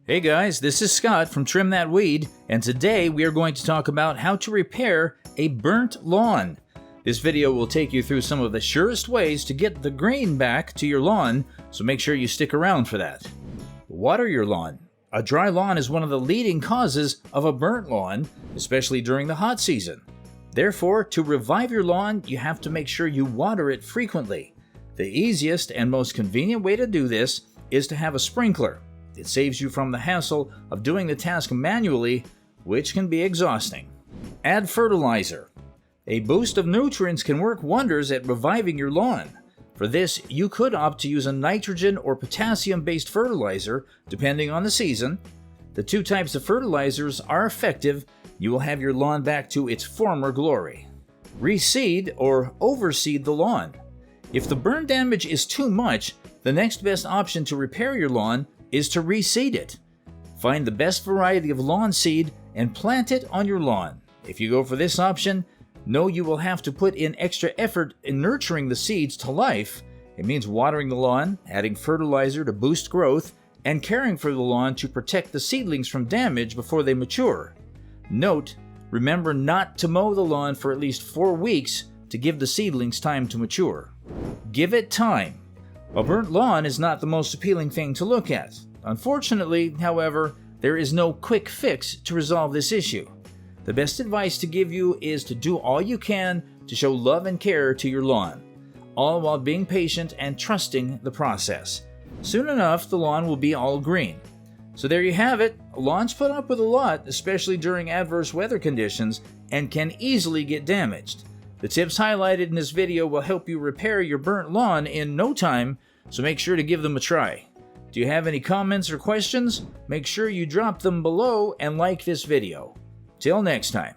Hey guys, this is Scott from Trim That Weed, and today we are going to talk about how to repair a burnt lawn. This video will take you through some of the surest ways to get the green back to your lawn, so make sure you stick around for that. Water your lawn. A dry lawn is one of the leading causes of a burnt lawn, especially during the hot season. Therefore, to revive your lawn, you have to make sure you water it frequently. The easiest and most convenient way to do this is to have a sprinkler. It saves you from the hassle of doing the task manually, which can be exhausting. Add fertilizer. A boost of nutrients can work wonders at reviving your lawn. For this, you could opt to use a nitrogen or potassium-based fertilizer, depending on the season. The two types of fertilizers are effective. You will have your lawn back to its former glory. Reseed or overseed the lawn. If the burn damage is too much, the next best option to repair your lawn is to reseed it. Find the best variety of lawn seed and plant it on your lawn. If you go for this option, know you will have to put in extra effort in nurturing the seeds to life. It means watering the lawn, adding fertilizer to boost growth, and caring for the lawn to protect the seedlings from damage before they mature. Note, remember not to mow the lawn for at least 4 weeks to give the seedlings time to mature. Give it time. A burnt lawn is not the most appealing thing to look at. Unfortunately, however, there is no quick fix to resolve this issue. The best advice to give you is to do all you can to show love and care to your lawn, all while being patient and trusting the process. Soon enough, the lawn will be all green. So there you have it. Lawns put up with a lot, especially during adverse weather conditions, and can easily get damaged. The tips highlighted in this video will help you repair your burnt lawn in no time, so make sure to give them a try. Do you have any comments or questions? Make sure you drop them below and like this video. Till next time.